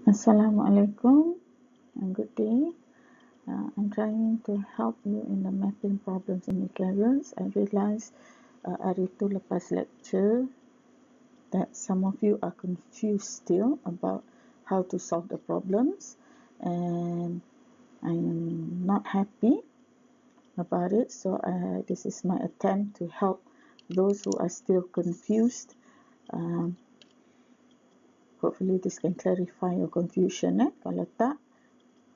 Assalamualaikum and good day. I'm trying to help you in the mapping problems in Media1. I realize hari tu lepas lecture that some of you are confused still about how to solve the problems, and I'm not happy about it. So this is my attempt to help those who are still confused. Hopefully this can clarify your confusion. Kalau tak,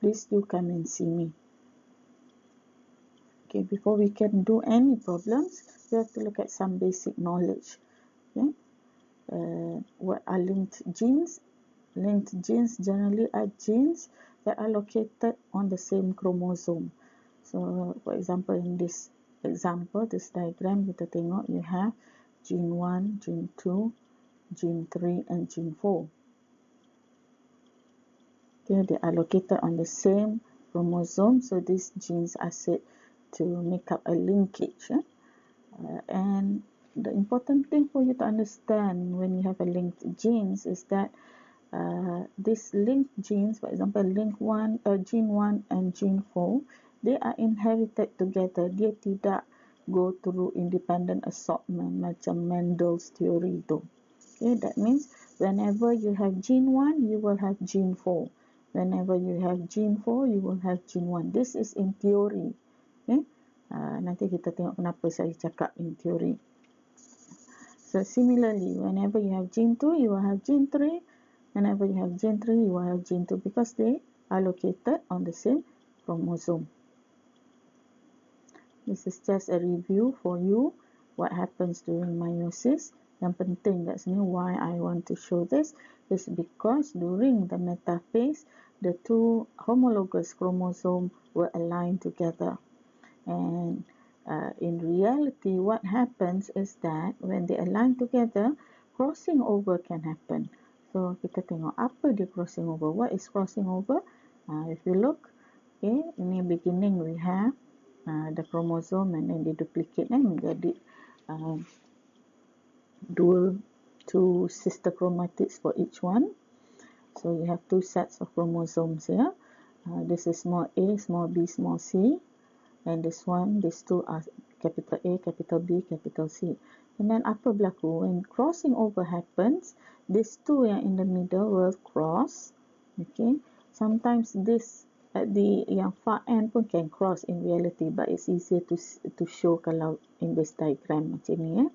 please do come and see me. Okay, before we can do any problems, we have to look at some basic knowledge. Okay, what are linked genes? Linked genes generally are genes that are located on the same chromosome. So, for example, in this example, this diagram, kita tengok you have gene 1, gene 2, gene 3, and gene 4. Okay, they are located on the same chromosome, so these genes are said to make up a linkage. And the important thing for you to understand when you have a linked genes is that these linked genes, for example, gene 1 and gene 4, they are inherited together. Dia tidak go through independent assortment macam Mendel's theory tu. Okay, that means whenever you have gene 1, you will have gene 4. Whenever you have gene 4, you will have gene 1. This is in theory. Okay? Nanti kita tengok kenapa saya cakap in theory. So similarly, whenever you have gene 2, you will have gene 3. Whenever you have gene 3, you will have gene 2 because they are located on the same chromosome. This is just a review for you what happens during meiosis. Yang penting, that's why I want to show this, is because during the metaphase, the two homologous chromosomes were aligned together. And in reality, what happens is that when they align together, crossing over can happen. So kita tengok apa dia crossing over. What is crossing over? If you look, okay, in the beginning we have the chromosome and then they duplicate menjadi two sister chromatids for each one. So you have two sets of chromosomes here. This is small a, small b, small c. And this one, these two are capital A, capital B, capital C. And then apa berlaku? When crossing over happens, these two yang in the middle will cross. Okay. Sometimes this at the yang far end pun can cross in reality, but it's easier to show kalau in this diagram macam ni.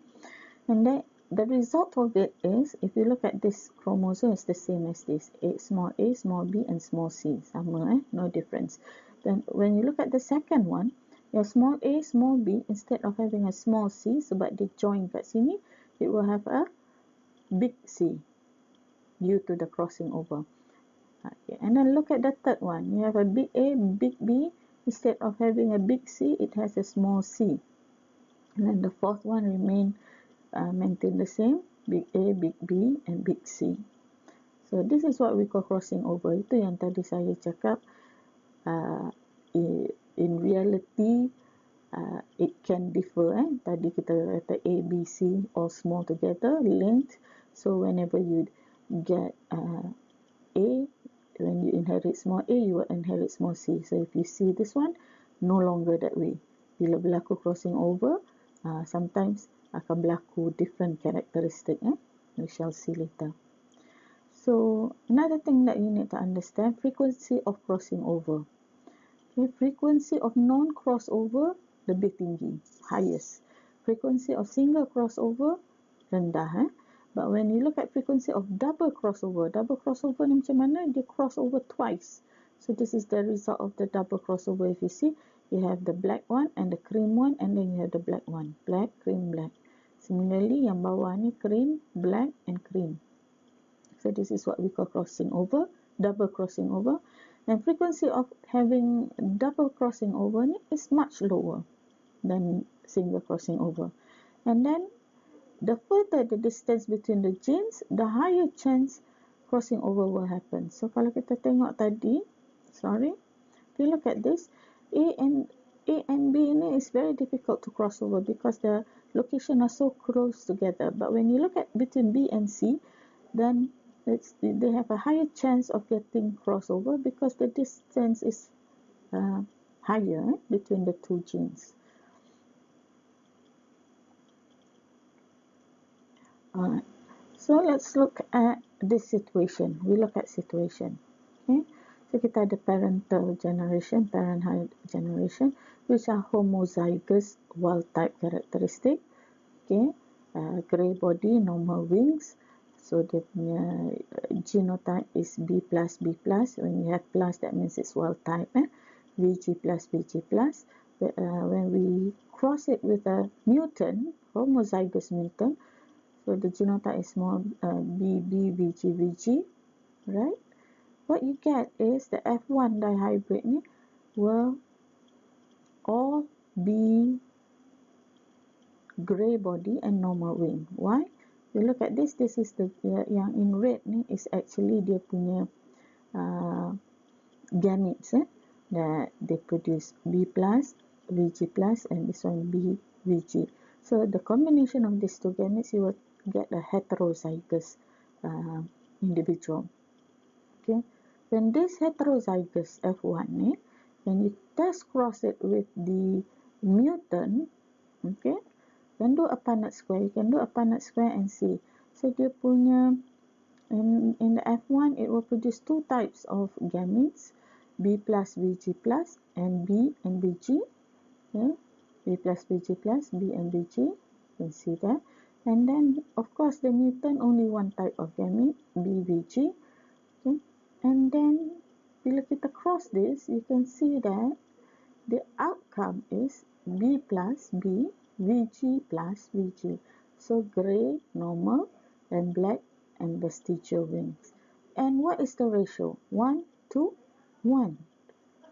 And then the result of it is, if you look at this chromosome, it's the same as this. Small a, small b, and small c. Sama, no difference. Then when you look at the second one, your small a, small b, instead of having a small c, sebab dia join kat sini, it will have a big C due to the crossing over. Okay. And then look at the third one. You have a big A, big B. Instead of having a big C, it has a small c. And then the fourth one maintain the same, big A, big B, and big C. So this is what we call crossing over. Itu yang tadi saya cakap. In reality, it can differ. Tadi kita kata A, B, C all small together, linked. So whenever you get A, when you inherit small a, you will inherit small c. So if you see this one, no longer that way. Bila berlaku crossing over, sometimes akan berlaku different characteristic. We shall see later. So another thing that you need to understand, frequency of crossing over. Okay, frequency of non-crossover lebih tinggi, highest. Frequency of single crossover rendah. But when you look at frequency of double crossover ni macam mana? Dia crossover twice. So this is the result of the double crossover. If you see, you have the black one and the cream one, and then you have the black one. Black, cream, black. Similarly, yang bawah ni cream, black, and cream. So this is what we call crossing over, double crossing over. And frequency of having double crossing over ni is much lower than single crossing over. And then the further the distance between the genes, the higher chance crossing over will happen. So kalau kita tengok tadi, if you look at this, A and B ni is very difficult to cross over because the location are so close together. But when you look at between B and C, then they have a higher chance of getting crossover because the distance is higher between the two genes. Alright, so let's look at this situation. We look at situation. Okay, so kita ada parental generation, parenthood generation, which are homozygous wild type characteristic. Okay, grey body, normal wings. So the genotype is B plus B plus. When you have plus, that means it's wild type. VG plus VG plus. When we cross it with a mutant, homozygous mutant, so the genotype is more BB VG VG, right? What you get is the F1 dihybrid ni will all be grey body and normal wing. Why? You look at this. This is the yang in red ni is actually dia punya gametes that they produce B plus, VG plus, and this one B VG. So the combination of these two gametes, you will get a heterozygous individual. Okay, when this heterozygous F1 ni, when you test cross it with the mutant, okay, can do a Punnett square. You can do a Punnett square and see. So dia punya in the F1, it will produce two types of gametes, B plus VG plus and B and VG. Okay, B plus VG plus, B and VG. You can see that. And then, of course, the mutant only one type of gamete, BVG. Okay, and then bila kita cross this, you can see that the outcome is B plus B, VG plus VG. So grey, normal, and black and vestigial wings. And what is the ratio? 1 to 1.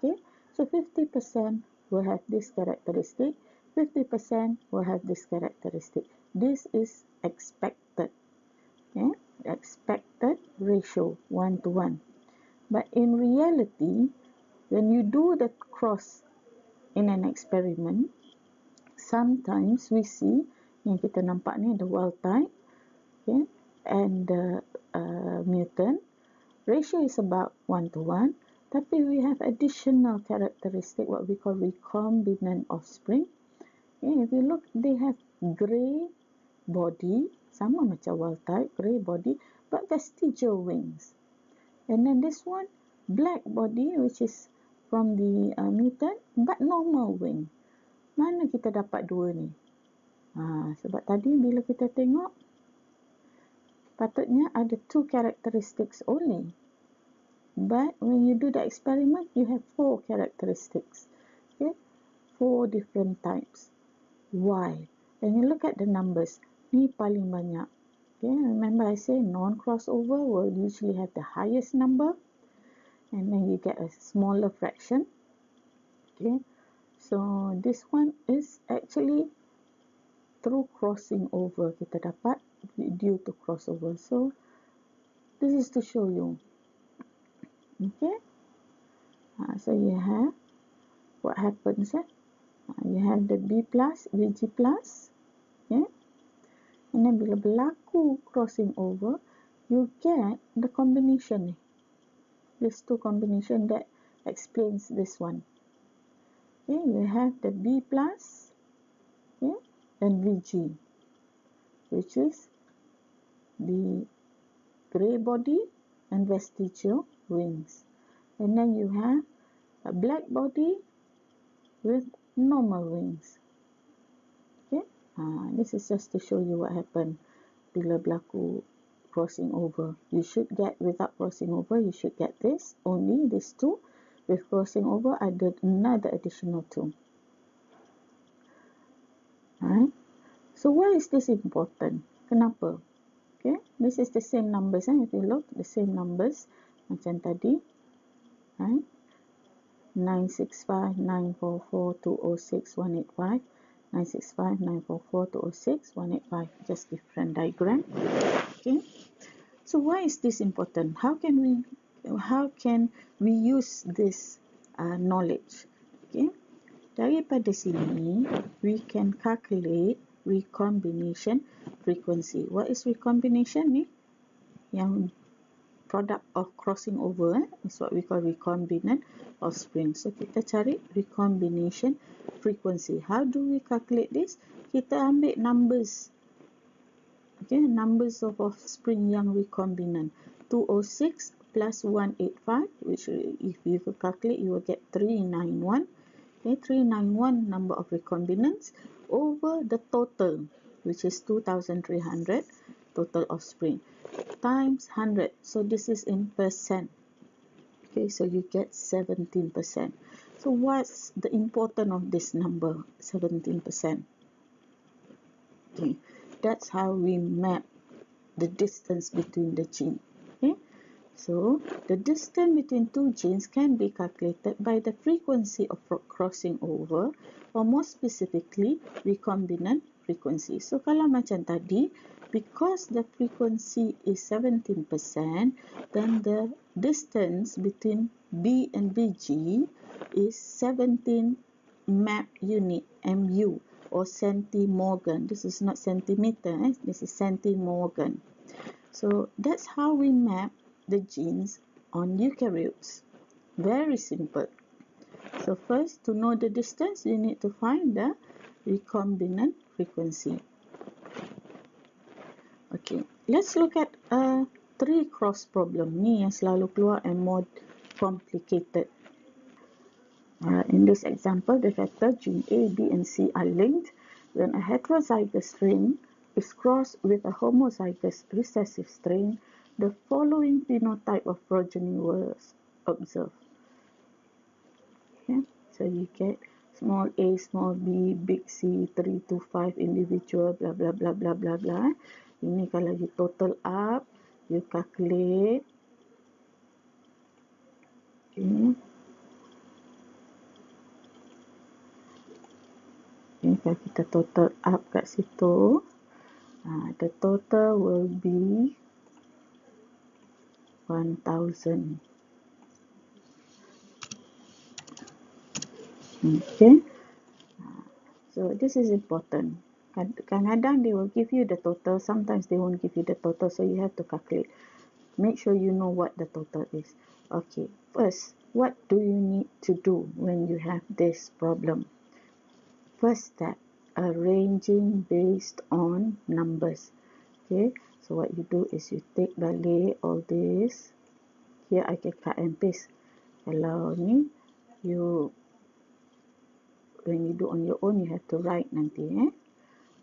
Okay, so 50% will have this characteristic, 50% will have this characteristic. This is expected. Okay, expected ratio 1 to 1. But in reality, when you do the cross in an experiment, sometimes we see yang kita nampak ni the wild type, okay, and the mutant. Ratio is about 1 to 1. Tapi we have additional characteristic, what we call recombinant offspring. Okay, if you look, they have grey body, sama macam wild type, grey body, but vestigial wings. And then this one, black body, which is from the mutant, but normal wing. Mana kita dapat dua ni? Sebab tadi bila kita tengok, patutnya ada two characteristics only. But when you do the experiment, you have 4 characteristics. Okay, 4 different types. Why? When you look at the numbers, ni paling banyak. Okay, remember I say non-crossover will usually have the highest number, and then you get a smaller fraction. Okay, so this one is actually through crossing over kita dapat due to crossover. So this is to show you. Okay, so you have what happens. You have the B plus, VG plus. Okay, and then bila berlaku crossing over, you get the combination. These two combination that explains this one. Okay, you have the B plus, okay, and VG, which is the grey body and vestigial wings. And then you have a black body with normal wings. Okay, this is just to show you what happened bila berlaku crossing over. You should get, without crossing over, you should get this, only these two. With crossing over, I did another additional 2. Alright, so why is this important? Kenapa? Okay, this is the same numbers. If you look, the same numbers macam tadi. Right? 965 944 206 185, 965 944 206 185, just different diagram. Okay, so why is this important? How can we use this knowledge? Okay, daripada sini we can calculate recombination frequency. What is recombination ni? Yang product of crossing over is what we call recombinant offspring. So kita cari recombination frequency. How do we calculate this? Kita ambil numbers, okay, numbers of offspring yang recombinant. 206 plus 185, which if you calculate, you will get 391. Okay, 391 number of recombinants over the total, which is 2,300 total offspring, times 100. So this is in percent. Okay, so you get 17%. So what's the importance of this number, 17%? Okay, that's how we map the distance between the gene. Okay, so the distance between two genes can be calculated by the frequency of crossing over, or more specifically recombinant frequency. So kalau macam tadi, because the frequency is 17%, then the distance between B and BG is 17 map unit, MU, or centimorgan. This is not centimeter, this is centimorgan. So that's how we map the genes on eukaryotes. Very simple. So first, to know the distance, you need to find the recombinant frequency. Okay, let's look at a 3 cross problem. Ni yang selalu keluar and more complicated. In this example, the vector gene A, B, and C are linked when a heterozygous strain is crossed with a homozygous recessive strain. The following phenotype of progeny was observed. Okay, so you get small a, small b, big C, 3 to 5 individual, blah blah blah blah blah blah. Ini kalau you total up, you calculate. Okay. Okay, kalau kita total up kat situ, the total will be 1000. Okay, so this is important. Kadang-kadang they will give you the total, sometimes they won't give you the total, so you have to calculate. Make sure you know what the total is. Okay, first, what do you need to do when you have this problem? First step, arranging based on numbers. Okay, so what you do is you take balik all this. Here I can cut and paste. Kalau ni, when you do on your own, you have to write nanti.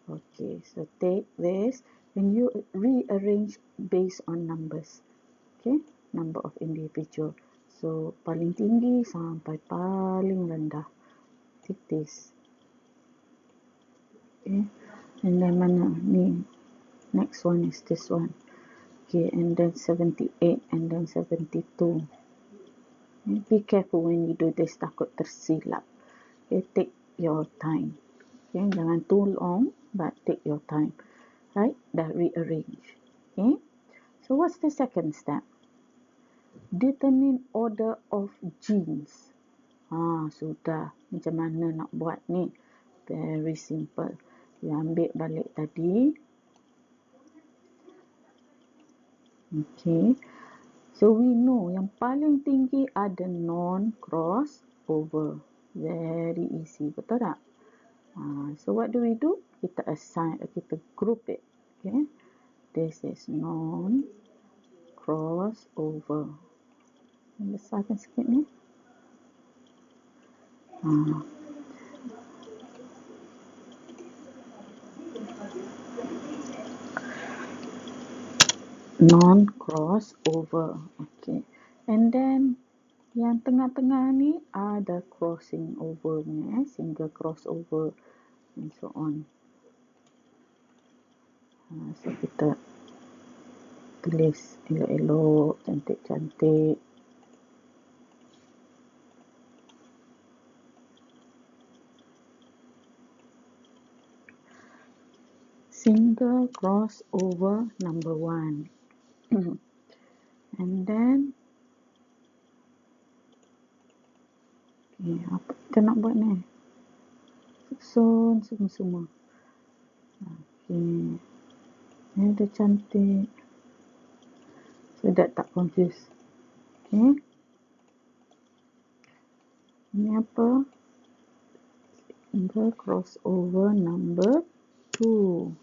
Okay, so take this and you rearrange based on numbers. Okay, number of individual. So paling tinggi sampai paling rendah. Take this. Okay, and then mana ni? Next one is this one. Okay, and then 78 and then 72. Okay, be careful when you do this, takut tersilap. Okay, take your time. Okay, jangan too long, but take your time. Right, dah rearrange. Okay, so what's the second step? Determine order of genes. Sudah. Macam mana nak buat ni? Very simple. You ambil balik tadi. Okay. So we know yang paling tinggi ada non-cross over. Very easy. Betul tak? So what do? Kita assign, kita group it. Okay. This is non-cross over. Besarkan sikit ni. Non-cross over. Okay. And then yang tengah-tengah ni ada crossing over ni, single crossover and so on. So kita tulis elok-elok, cantik-cantik. Single crossover number 1. And then okay, apa kita nak buat ni? Susun semua-semua. Okay. Ni ada cantik. So that tak confuse. Okay. Ini apa? The crossover number 2.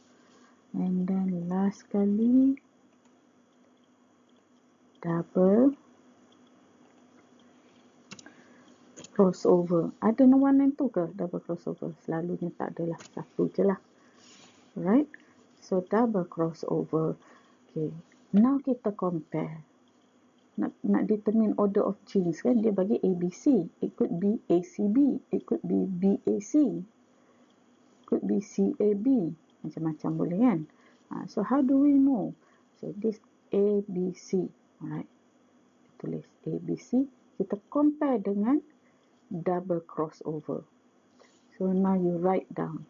And then last kali, double crossover. Ada one and two ke double crossover? Selalunya tak adalah, satu je lah. Alright, so double crossover. Okay, now kita compare. Nak determine order of genes kan, dia bagi ABC. It could be ACB, it could be BAC, could be CAB. Macam-macam boleh kan. So how do we know? So this ABC. Alright, tulis ABC. Kita compare dengan double crossover. So now you write down.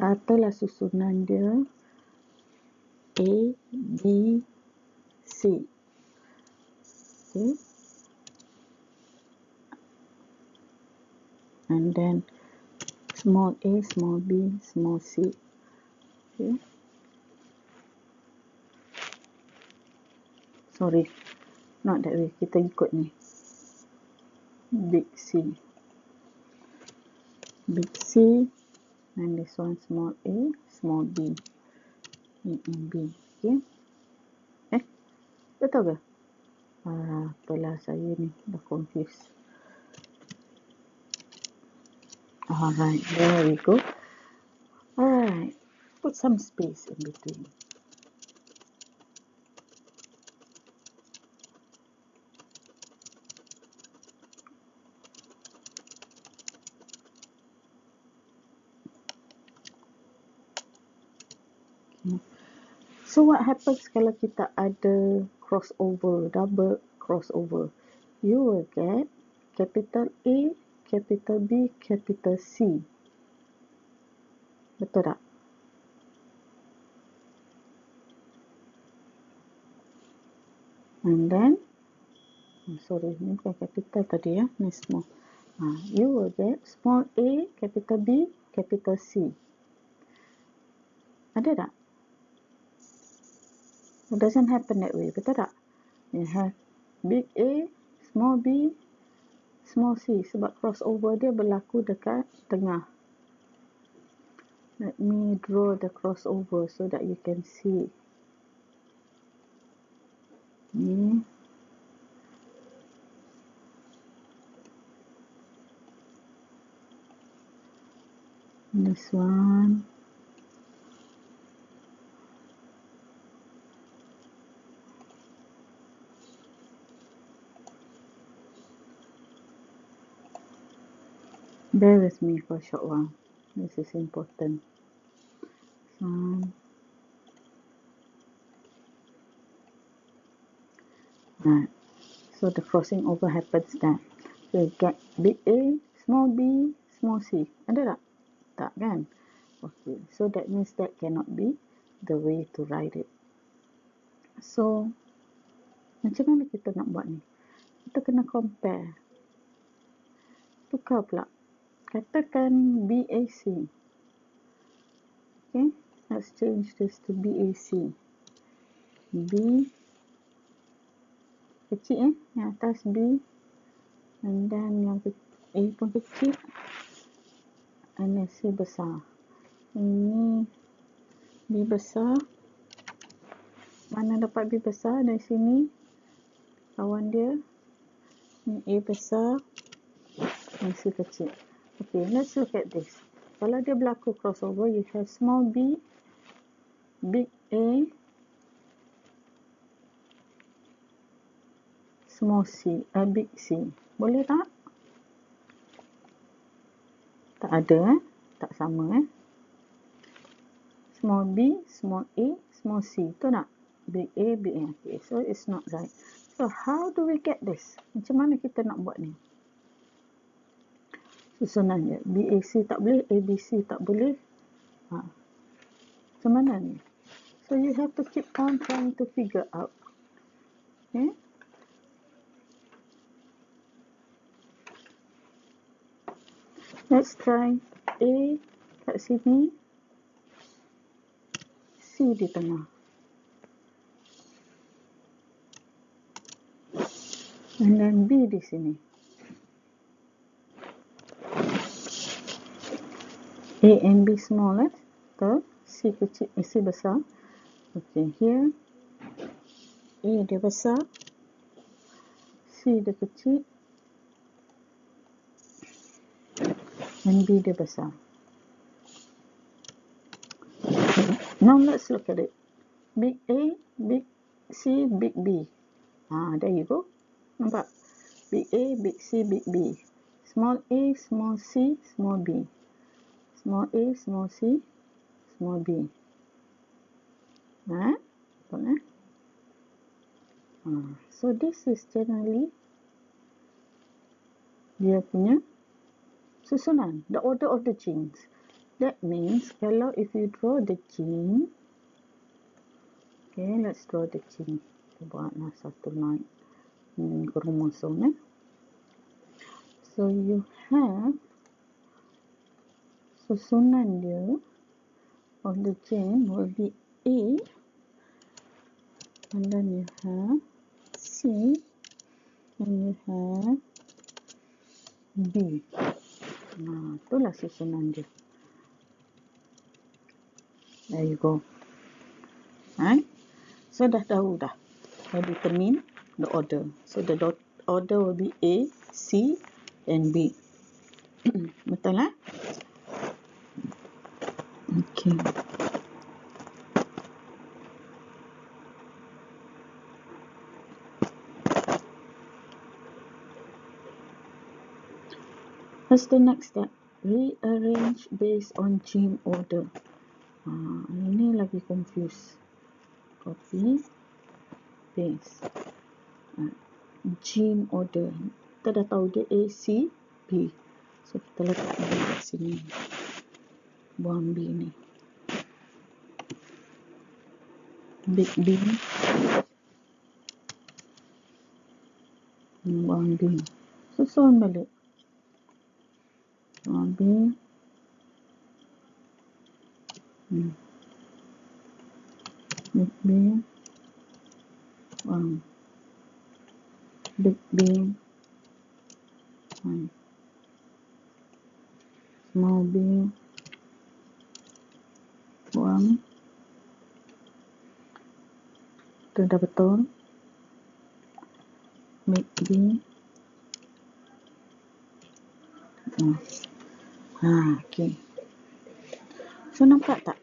Itulah susunan dia. A, B, C. Okay. And then small a, small b, small c. Okay. Sorry, not that way. Kita ikut ni. Big C. Big C. And this one small a, small b. A and B. Okay. Betul ke? Apalah saya ni dah confused. Alright, there we go. Alright, put some space in between. Okay. So what happens kalau kita ada crossover, double crossover? You will get capital A, capital B, capital C. Betul tak? And then, sorry, ni bukan capital tadi ya, ni small. You will get small a, capital B, capital C. Ada tak? It doesn't happen that way, betul tak? You have big A, small B, small c. Sebab crossover dia berlaku dekat tengah. Let me draw the crossover so that you can see. Ni. This one. Bear with me for a short while. This is important. Right. So the crossing over happens then. So you get big A, small b, small c. Ada tak? Tak kan? Okay. So that means that cannot be the way to write it. So macam mana kita nak buat ni? Kita kena compare. Tukar pula. Katakan BAC. Okay. Let's change this to BAC. B kecil yang atas B, and then yang A pun kecil, and then C besar. Ini B besar. Mana dapat B besar? Dari sini kawan dia. Ini A besar, dan C kecil. Okay, let's look at this. Kalau dia berlaku crossover, you have small b, big A, small c, big C. Boleh tak? Tak ada tak sama Small b, small a, small c. Tu nak? Big A, big A. Okay, so it's not right. So how do we get this? Macam mana kita nak buat ni? Susunan dia. BAC tak boleh, ABC tak boleh. Macam mana ni? So you have to keep on trying to figure out. Okay? Let's try A kat sini, C di tengah. And then B di sini. A and B small, betul? C kecil, C besar. Okay, here A dia besar, C dia kecil, and B dia besar. Now let's look at it. Big A, big C, big B. There you go. Nampak? Big A, big C, big B. Small a, small c, small b. Small a, small c, small b. Betul. So this is generally dia punya susunan, the order of the genes. That means kalau if you draw the gene, okay, let's draw the gene. Kita buatlah satu line kromosom. So you have susunan dia of the gene will be A, and then you have C, and you have B. Itulah susunan dia. There you go. Right? So dah tahu dah. I determine the order. So the order will be A, C, and B. Betul lah? Okay. What's the next step? Rearrange based on gene order. Ini lagi confused. Copy, paste. Gene order. Kita dah tahu dia A, C, B. So kita letak B kat sini. Buang B ni. Big B. Buang B. Susun balik. Buang B. Big B. Buang. Big B. Buang. Small B. Buang. Itu dah betul. Big B. Okay. So nampak tak?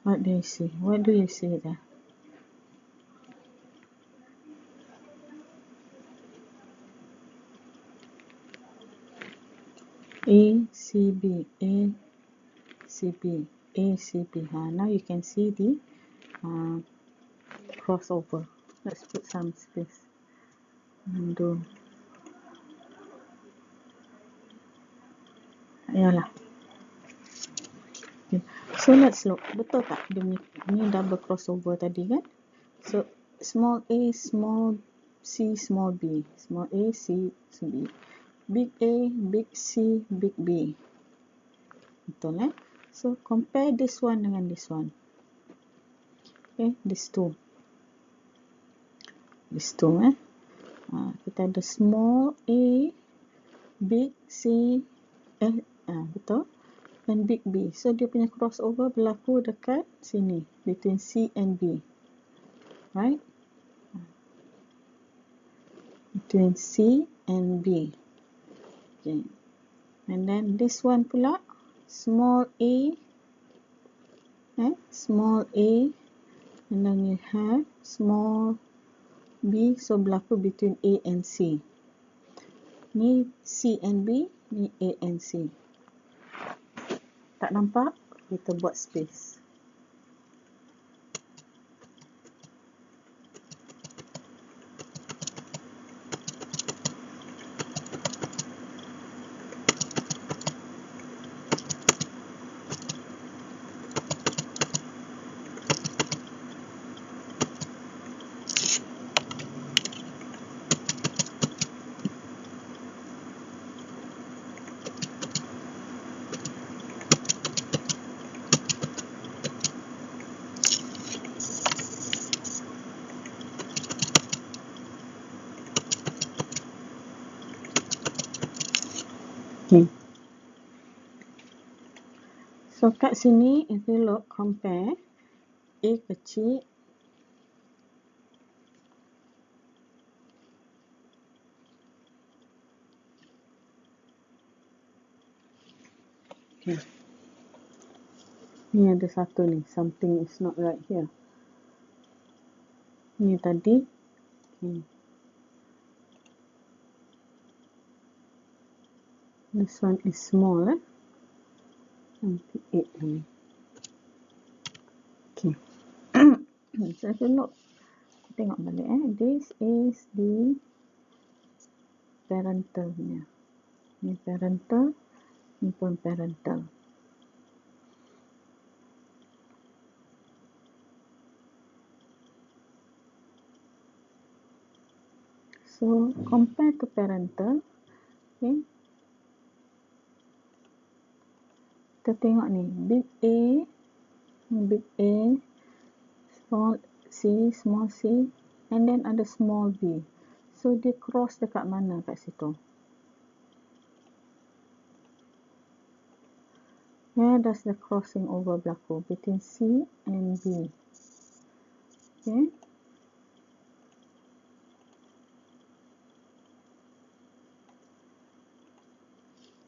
What do you see? What do you see there? A, C, B, A, C, B, A, C, B. Now you can see the crossover. Let's put some space. Undo. Yalah. Okay. So let's look. Betul tak? Dia ni double crossover tadi kan? So small a, small c, small b. Small a, c, b. Big A, big C, big B. Betul So compare this one dengan this one. Okay, these two. These two kita ada small a, big C, betul? And big B. So dia punya crossover berlaku dekat sini, between C and B. Right? Between C and B. Okay. And then this one pula, small a, small a, and then you have small b, so berlaku between A and C. Ni C and B, ni A and C. Tak nampak? Kita buat space. So kat sini, if you look, compare A kecil okay. Ni ada satu ni, something is not right here. Ni tadi okay. This one is small 98 ni. Okay. So if you look, tengok balik this is the parental nya. Ni parental, ni pun parental. So compare to parental, okay. Kita tengok ni, big A, small c, and then ada small b. So dia cross dekat mana kat situ? Where does the crossing over berlaku between C and B? Okay.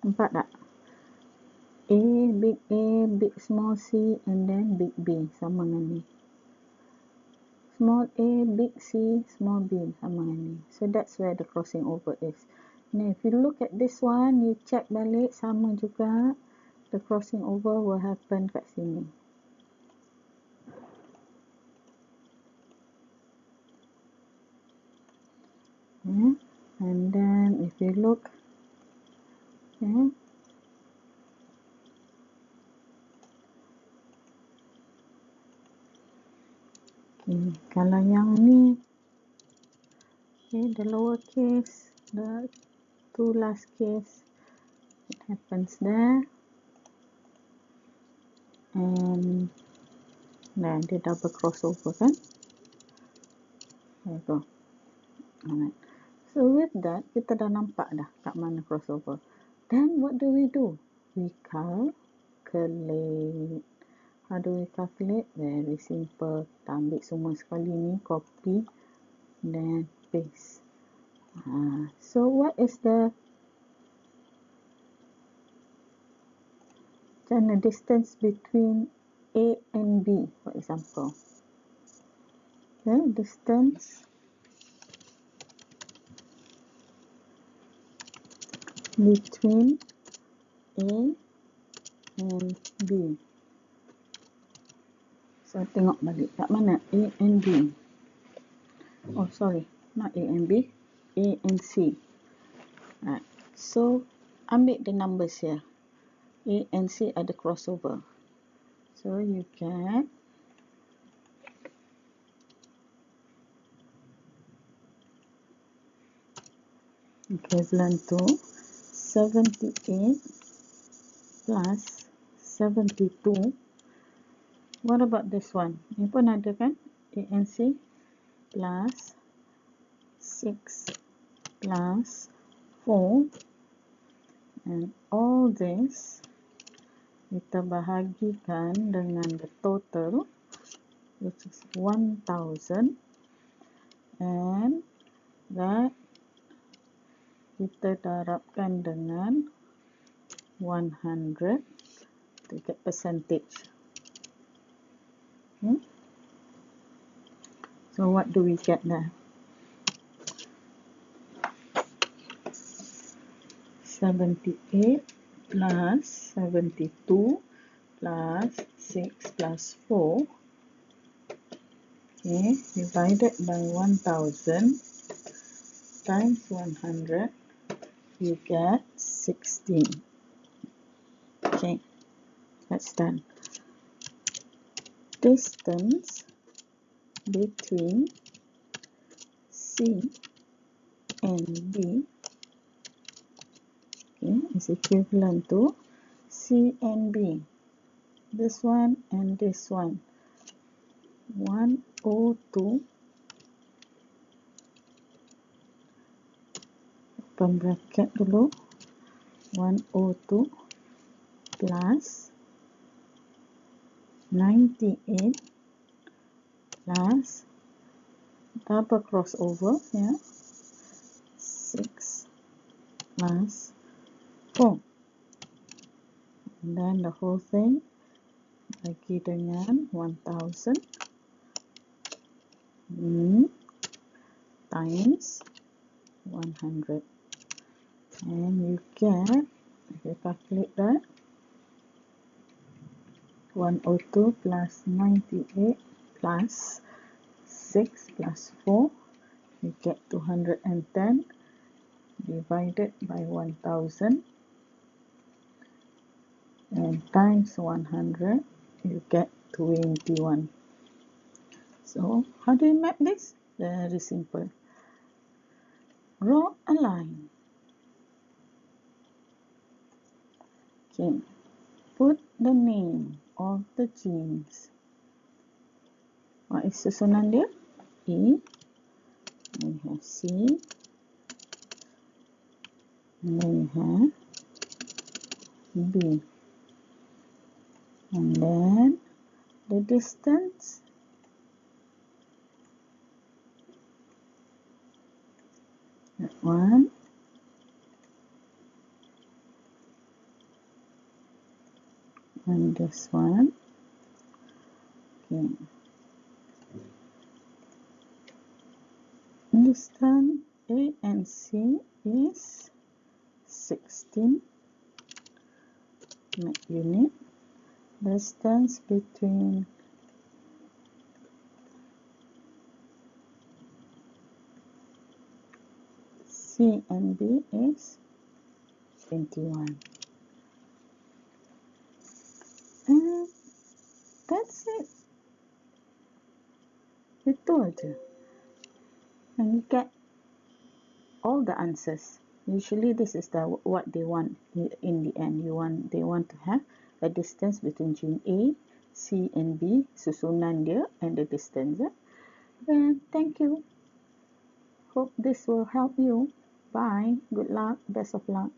Nampak tak? Big A, big small c, and then big B sama dengan ni. Small a, big C, small b sama dengan ni. So that's where the crossing over is. Now if you look at this one, you check balik sama juga. The crossing over will happen kat sini. Okay. And then if you look, okay. Okay. Kalau yang ni, okay, the lower case, the two last case, it happens there. And nah, dia double crossover kan? There you go. Alright. So with that, kita dah nampak dah kat mana crossover. Then what do? We calculate. How do we calculate? Very simple. Kita ambil semua sekali ni, copy, then paste. So what is the distance between A and B, for example? Okay, distance between A and B. So tengok balik kat mana A and B. Oh sorry, not A and B, A and C. Right. So ambil the numbers here. A and C ada crossover. So you get equivalent to 78 plus 72. What about this one? Ini pun ada kan? A and C plus 6 plus 4. And all this kita bahagikan dengan the total, which is 1000, and that kita darabkan dengan 100 to get percentage. Okay. So what do we get there? 78 plus 72 plus 6 plus 4, okay, divided by 1000 times 100, you get 16. Okay, that's done. Distance between C and B, okay, is equivalent to C and B. This one and this one. 102 open bracket dulu, 102 plus 98 plus double crossover, yeah, 6 plus 4, and then the whole thing bagi dengan 1000 times 100, and you get, if you calculate that, 102 plus 98 plus 6 plus 4, you get 210 divided by 1000 and times 100, you get 21. So how do you map this? Very simple. Draw a line. Okay. Put the name of the genes. What is susunan dia? E, then you have C, and then you have B, and then the distance, that one, and this one. Okay. Distance A and C is 16 unit. Distance between C and B is 21. And that's it. Itu aja. And you get all the answers. Usually this is what they want in the end. They want to have a distance between gene A, C and B, susunan dia and the distance. Then thank you. Hope this will help you. Bye. Good luck. Best of luck.